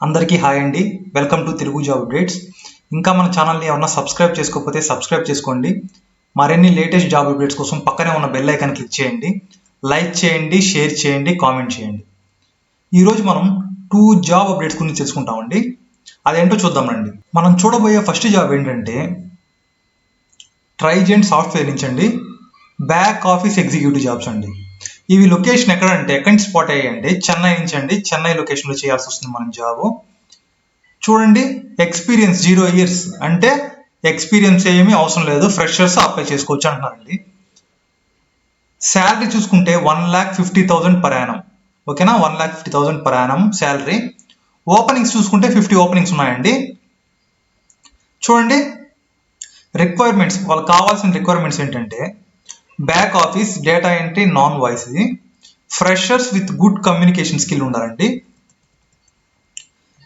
అందరికీ హాయ్ అండి. Welcome to Telugu job updates. ఇంకా మన ఛానల్ని ఎవరన్నా సబ్స్క్రైబ్ చేసుకోకపోతే సబ్స్క్రైబ్ చేసుకోండి. మరిన్ని లేటెస్ట్ జాబ్ అప్డేట్స్ కోసం పక్కనే ఉన్న బెల్ ఐకాన్ క్లిక్ చేయండి, లైక్ చేయండి, షేర్ చేయండి, కామెంట్ చేయండి. ఈరోజు మనం 2 జాబ్ అప్డేట్స్ గురించి తెలుసుకుంటామండి. అదేంటో చూద్దామండి. మనం చూడబోయే ఫస్ట్ జాబ్ ఏంటంటే ట్రైజెంట్ సాఫ్ట్వేర్ నుంచి అండి, బ్యాక్ ఆఫీస్ ఎగ్జిక్యూటివ్ జాబ్స్ అండి. ఇవి లొకేషన్ ఎక్కడంటే ఎక్కడి స్పాట్ అయ్యాయంటే చెన్నై నుంచి అండి. చెన్నై లొకేషన్లో చేయాల్సి వస్తుంది మనం జాబ్. చూడండి, ఎక్స్పీరియన్స్ 0 years అంటే ఎక్స్పీరియన్స్ ఏమీ అవసరం లేదు, ఫ్రెషర్స్ అప్లై చేసుకోవచ్చు అంటున్నారండి. శాలరీ చూసుకుంటే 1,50,000 per annum. ఓకేనా, 1,50,000 per annum శాలరీ. ఓపెనింగ్స్ చూసుకుంటే 50 ఓపెనింగ్స్ ఉన్నాయండి. చూడండి, రిక్వైర్మెంట్స్, వాళ్ళకి కావాల్సిన రిక్వైర్మెంట్స్ ఏంటంటే back office, data entry, non voice, freshers with good communication skill ఉండాలండి.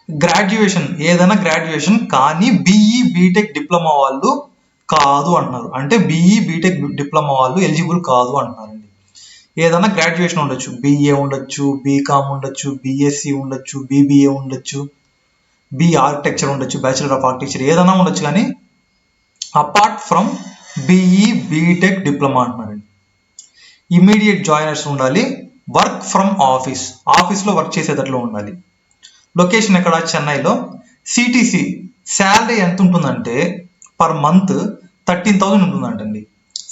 గ్రాడ్యుయేషన్, ఏదైనా గ్రాడ్యుయేషన్ కానీ బీఈ బీటెక్ డిప్లొమా వాళ్ళు కాదు అంటున్నారు. అంటే బీఈ బీటెక్ డిప్లొమా వాళ్ళు ఎలిజిబుల్ కాదు అంటున్నారండి. ఏదైనా గ్రాడ్యుయేషన్ ఉండొచ్చు, బీఏ ఉండొచ్చు, బీకామ్ ఉండొచ్చు, బీఎస్సీ ఉండొచ్చు, బీబీఏ ఉండొచ్చు, బీ ఆర్కిటెక్చర్ ఉండొచ్చు, బ్యాచిలర్ ఆఫ్ ఆర్కిటెక్చర్, ఏదైనా ఉండొచ్చు. కానీ apart from BE BTech diploma అంటున్నారండి. ఇమీడియట్ జాయినర్స్ ఉండాలి. వర్క్ ఫ్రమ్ ఆఫీస్, ఆఫీస్లో వర్క్ చేసేటట్లు ఉండాలి. లొకేషన్ ఎక్కడ? చెన్నైలో. సిటీసీ శాలరీ ఎంత ఉంటుందంటే పర్ మంత్ 13,000 ఉంటుందంటండి.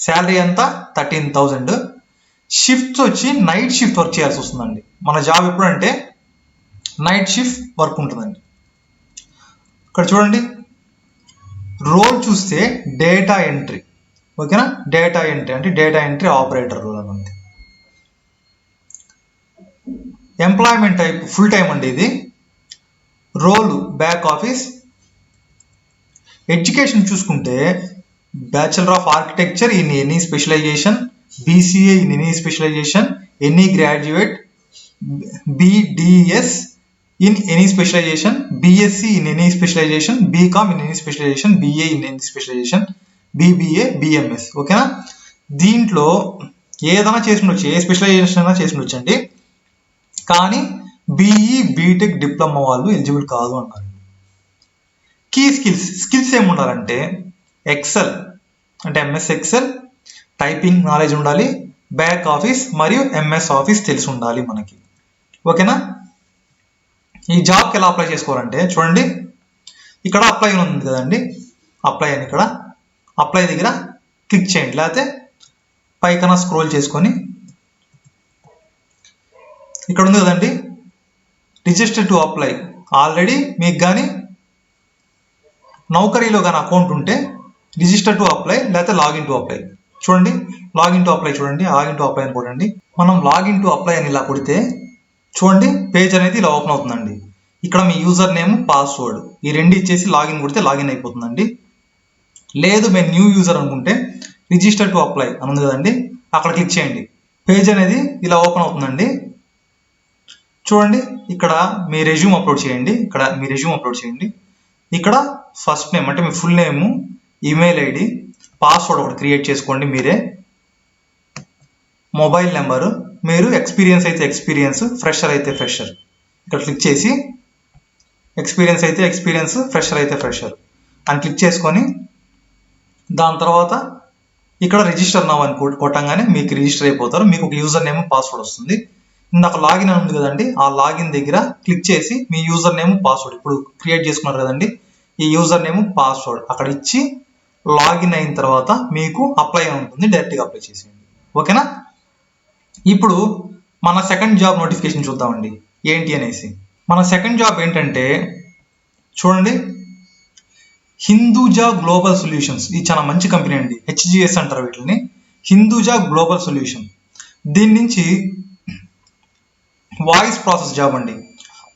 శాలరీ ఎంత? 13,000. షిఫ్ట్స్ వచ్చి నైట్ షిఫ్ట్ వర్క్ చేయాల్సి వస్తుందండి. మన జాబ్ ఎప్పుడంటే నైట్ షిఫ్ట్ వర్క్ ఉంటుందండి. ఇక్కడ చూడండి, రోల్ చూస్తే డేటా ఎంట్రీ. ఓకేనా, డేటా ఎంట్రీ అంటే డేటా ఎంట్రీ ఆపరేటర్ రోల్ అని. ఎంప్లాయ్మెంట్ టైప్ ఫుల్ టైం అండి ఇది. Role back office. ఎడ్యుకేషన్ చూసుకుంటే bachelor of architecture in any specialisation, BCA in any specialisation, any graduate, BDS in any specialisation, BSc in any specialisation, BCom in any specialisation, BA in any specialisation, BBA, BMS. ఓకేనా, దీంట్లో ఏదైనా చేసి ఉండొచ్చు, ఏ specialisation అయినా చేసి ఉండొచ్చు అండి. కానీ బీఈ బీటెక్ డిప్లొమా వాళ్ళు ఎలిజిబుల్ కాదు అన్నారు. కీ స్కిల్స్ ఏమి ఉండాలంటే ఎక్సెల్ అంటే ఎంఎస్ ఎక్సెల్, టైపింగ్ నాలెడ్జ్ ఉండాలి, బ్యాక్ ఆఫీస్ మరియు ఎంఎస్ ఆఫీస్ తెలిసి ఉండాలి మనకి. ఓకేనా, ఈ జాబ్కి ఎలా అప్లై చేసుకోవాలంటే చూడండి, ఇక్కడ అప్లై ఉంది కదండి, అప్లై అని ఇక్కడ అప్లై దగ్గర క్లిక్ చేయండి, లేకపోతే పైకన్నా స్క్రోల్ చేసుకొని ఇక్కడ ఉంది కదండి రిజిస్టర్ టు అప్లై. ఆల్రెడీ మీకు కానీ నౌకరీలో కానీ అకౌంట్ ఉంటే రిజిస్టర్ టు అప్లై, లేకపోతే లాగిన్ టు అప్లై. చూడండి, లాగిన్ టు అప్లై చూడండి, లాగిన్ టు అప్లై అని కొట్టండి. మనం లాగిన్ టు అప్లై అని ఇలా కొడితే చూడండి, పేజ్ అనేది ఇలా ఓపెన్ అవుతుందండి. ఇక్కడ మీ యూజర్ నేమ్, పాస్వర్డ్ ఈ రెండు ఇచ్చేసి లాగిన్ కొడితే లాగిన్ అయిపోతుందండి. లేదు మేము న్యూ యూజర్ అనుకుంటే రిజిస్టర్ టు అప్లై అని ఉంది కదండి, అక్కడ క్లిక్ చేయండి. పేజ్ అనేది ఇలా ఓపెన్ అవుతుందండి. చూడండి, ఇక్కడ మీ రెజ్యూమ్ అప్లోడ్ చేయండి. ఇక్కడ మీ రెజ్యూమ్ అప్లోడ్ చేయండి. ఇక్కడ ఫస్ట్ నేమ్ అంటే మీ full name, email ID, password ఒకటి క్రియేట్ చేసుకోండి మీరే, మొబైల్ నెంబరు, మీరు ఎక్స్పీరియన్స్ అయితే ఎక్స్పీరియన్స్, ఫ్రెషర్ అయితే ఫ్రెషర్. ఇక్కడ క్లిక్ చేసి ఎక్స్పీరియన్స్ అయితే ఎక్స్పీరియన్స్, ఫ్రెషర్ అయితే ఫ్రెషర్ అని క్లిక్ చేసుకొని దాని తర్వాత ఇక్కడ రిజిస్టర్ నౌ అని కొట్టంగానే మీకు రిజిస్టర్ అయిపోతారు. మీకు ఒక యూజర్ నేమ్, పాస్వర్డ్ వస్తుంది. ఇందాక లాగిన్ అని ఉంది కదండి, ఆ లాగిన్ దగ్గర క్లిక్ చేసి మీ యూజర్ నేమ్, పాస్వర్డ్ ఇప్పుడు క్రియేట్ చేసుకున్నారు కదండి, ఈ యూజర్ నేమ్, పాస్వర్డ్ అక్కడ ఇచ్చి లాగిన్ అయిన తర్వాత మీకు అప్లై అని ఉంటుంది, డైరెక్ట్గా అప్లై చేసేయండి. ఓకేనా, ఇప్పుడు మన సెకండ్ జాబ్ నోటిఫికేషన్ చూద్దామండి ఏంటి అనేసి. మన సెకండ్ జాబ్ ఏంటంటే చూడండి, హిందూజా గ్లోబల్ సొల్యూషన్స్. ఇది చాలా మంచి కంపెనీ అండి, హెచ్జిఎస్ అంటారు వీటిని, హిందూజా గ్లోబల్ సొల్యూషన్. దీని నుంచి వాయిస్ ప్రాసెస్ జాబ్ అండి.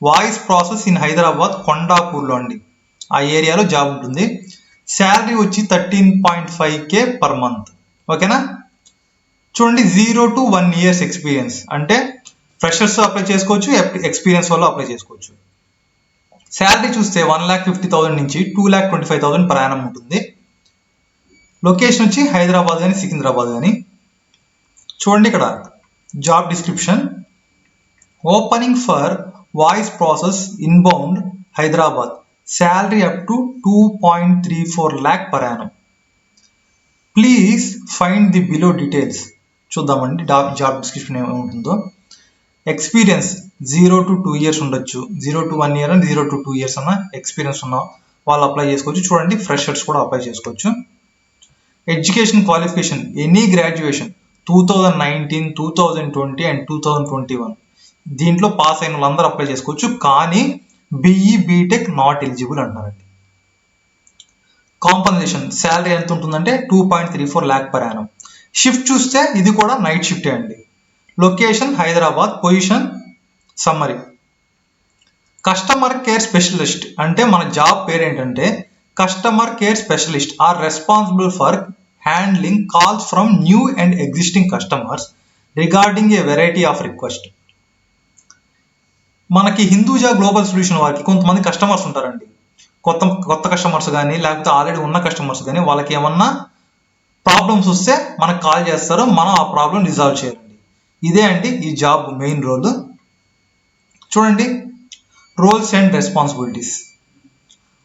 వాయిస్ ప్రాసెస్ ఇన్ హైదరాబాద్ కొండాపూర్లో అండి, ఆ ఏరియాలో జాబ్ ఉంటుంది. శాలరీ వచ్చి 13.5K పర్ మంత్. ఓకేనా, చూడండి 0 to 1 years ఎక్స్పీరియన్స్ అంటే ఫ్రెషర్స్ అప్లై చేసుకోవచ్చు, ఎక్స్పీరియన్స్ వాళ్ళు అప్లై చేసుకోవచ్చు. శాలరీ చూస్తే 1,50,000 నుంచి 2,25,000 per annum ఉంటుంది. లొకేషన్ వచ్చి హైదరాబాద్ కానీ సికింద్రాబాద్ కానీ. చూడండి ఇక్కడ job description, opening for voice process inbound Hyderabad, salary up to 2.34 lakh per annum. Please find the below details. చూద్దామండి జాబ్ డిస్క్రిప్షన్ ఏముంటుందో. ఎక్స్పీరియన్స్ 0 to 2 years ఉండొచ్చు, 0 to 1 year and 0 to 2 years అన్న ఎక్స్పీరియన్స్ ఉన్న వాళ్ళు అప్లై చేసుకోవచ్చు. చూడండి, ఫ్రెషర్స్ కూడా apply చేసుకోవచ్చు. Education qualification any graduation 2019, 2020 and 2021 దీంట్లో పాస్ అయిన వాళ్ళందరూ అప్లై చేసుకోవచ్చు. కానీ బిఈ బీటెక్ నాట్ ఎలిజిబుల్ అంటున్నారండి. కాంపన్సేషన్ శాలరీ ఎంత ఉంటుందంటే 2.34 lakh per annum. షిఫ్ట్ చూస్తే ఇది కూడా నైట్ షిఫ్టే అండి. Location Hyderabad. Position summary. Customer care specialist అంటే మన జాబ్ పేరు ఏంటంటే customer care specialist are responsible for handling calls from new and existing customers regarding a variety of request. మనకి హిందూజా గ్లోబల్ సొల్యూషన్ వారికి కొంతమంది కస్టమర్స్ ఉంటారండి. కొత్త కస్టమర్స్ కానీ లేకపోతే ఆల్రెడీ ఉన్న కస్టమర్స్ కానీ వాళ్ళకి ఏమన్నా ప్రాబ్లమ్స్ వస్తే మనకు కాల్ చేస్తారు, మనం ఆ ప్రాబ్లం రిజాల్వ్ చేయాలండి. ఇదే అండి ఈ జాబ్ మెయిన్ రోల్. చూడండి, roles and responsibilities.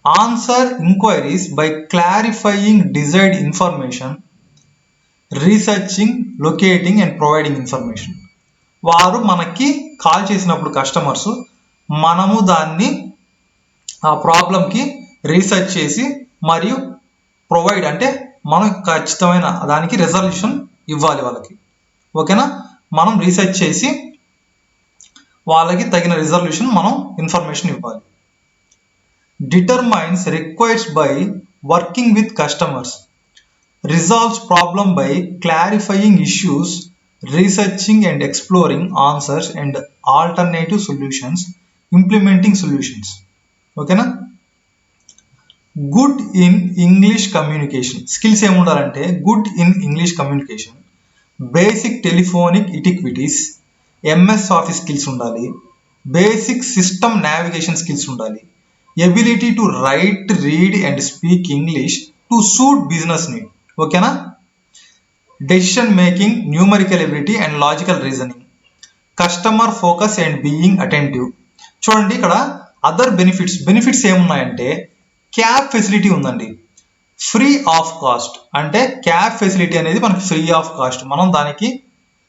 Answer inquiries by clarifying desired information, researching, locating and providing information. వారు మనకి కాల్ చేసినప్పుడు కస్టమర్స్ మనము దాన్ని ఆ ప్రాబ్లంకి రీసెర్చ్ చేసి మరియు ప్రొవైడ్ అంటే మనం ఖచ్చితమైన దానికి రెజల్యూషన్ ఇవ్వాలి వాళ్ళకి. ఓకేనా, మనం రీసెర్చ్ చేసి వాళ్ళకి తగిన రిజల్యూషన్ మనం ఇన్ఫర్మేషన్ ఇవ్వాలి. Determines requires by working with customers, resolves problem by clarifying issues, researching and exploring answers and alternative solutions, implementing solutions. ఓకేనా. Good in English communication skills ఏముండాలంటే good in English communication, basic telephonic etiquettes, MS office skills ఉండాలి, basic system navigation skills ఉండాలి, ability to write, read and speak English to suit business need. ఓకేనా. Decision making, numerical ability and logical reasoning, customer focus and being attentive. చూడండి, ఇక్కడ other benefits ఏమున్నాయంటే cab facility ఉందండి, free of cost. అంటే cab facility అనేది మనకి free of cost, మనం దానికి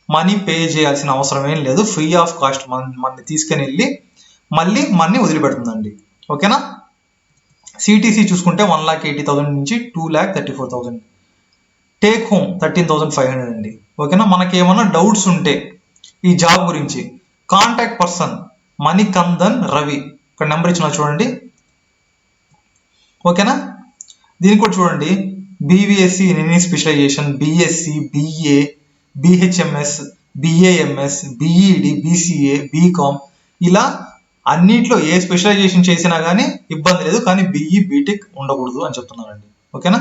money pay చేయాల్సిన అవసరం ఏం లేదు. ఫ్రీ ఆఫ్ కాస్ట్ మనని తీసుకుని వెళ్ళి మళ్ళీ మనీ వదిలిపెడుతుందండి. ఓకేనా. సిటీసీ చూసుకుంటే 1,80,000 నుంచి 2,34,000. టేక్ హోమ్ 13,500 అండి. ఓకేనా. మనకి ఏమన్నా డౌట్స్ ఉంటే ఈ జాబ్ గురించి కాంటాక్ట్ పర్సన్ మణికందన్ రవి, ఇక్కడ నెంబర్ ఇచ్చిన చూడండి. ఓకేనా. దీనికి కూడా చూడండి, BVSc in any specialisation, BSc, BA, BHMS, BAMS, BEd, BCA, BCom ఇలా అన్నిట్లో ఏ స్పెషలైజేషన్ చేసినా కానీ ఇబ్బంది లేదు, కానీ బీఈ బీటెక్ ఉండకూడదు అని చెప్తున్నానండి. ఓకేనా.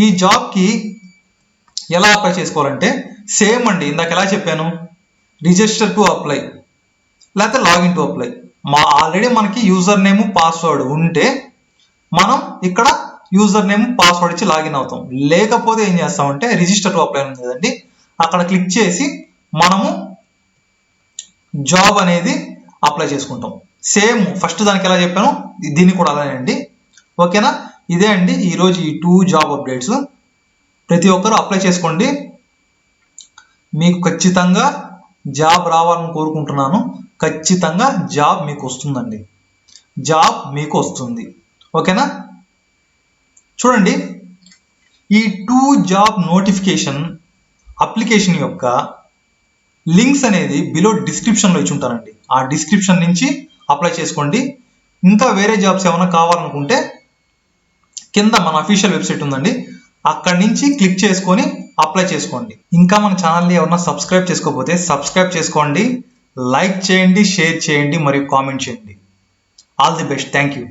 ఈ జాబ్కి ఎలా అప్లై చేసుకోవాలంటే సేమ్ అండి, ఇందాక ఎలా చెప్పాను, రిజిస్టర్ టు అప్లై లేకపోతే లాగిన్ టు అప్లై. ఆల్రెడీ మనకి యూజర్ నేమ్ పాస్వర్డ్ ఉంటే మనం ఇక్కడ యూజర్ నేమ్ పాస్వర్డ్ ఇచ్చి లాగిన్ అవుతాం. లేకపోతే ఏం చేస్తామంటే రిజిస్టర్ టు అప్లై ఉంది కదండి, అక్కడ క్లిక్ చేసి మనము జాబ్ అనేది అప్లై చేసుకుంటాం. సేమ్ ఫస్ట్ దానికి ఎలా చెప్పాను దీన్ని కూడా అలానే అండి. ఓకేనా. ఇదే అండి ఈరోజు ఈ 2 జాబ్ అప్డేట్స్. ప్రతి ఒక్కరు అప్లై చేసుకోండి, మీకు ఖచ్చితంగా జాబ్ రావాలని కోరుకుంటున్నాను. ఖచ్చితంగా జాబ్ మీకు వస్తుందండి, జాబ్ మీకు వస్తుంది. ఓకేనా. చూడండి, ఈ 2 జాబ్ నోటిఫికేషన్ అప్లికేషన్ యొక్క లింక్స్ అనేది బిలో డిస్క్రిప్షన్లో ఇచ్చి ఉంటానండి. ఆ డిస్క్రిప్షన్ నుంచి అప్లై చేసుకోండి. ఇంకా వేరే జాబ్స్ ఏమైనా కావాలనుకుంటే కింద మన అఫీషియల్ వెబ్సైట్ ఉందండి, అక్కడి నుంచి క్లిక్ చేసుకొని అప్లై చేసుకోండి. ఇంకా మన ఛానల్ని ఎవరన్నా సబ్స్క్రైబ్ చేసుకోకపోతే సబ్స్క్రైబ్ చేసుకోండి, లైక్ చేయండి, షేర్ చేయండి మరియు కామెంట్ చేయండి. All the best. Thank you.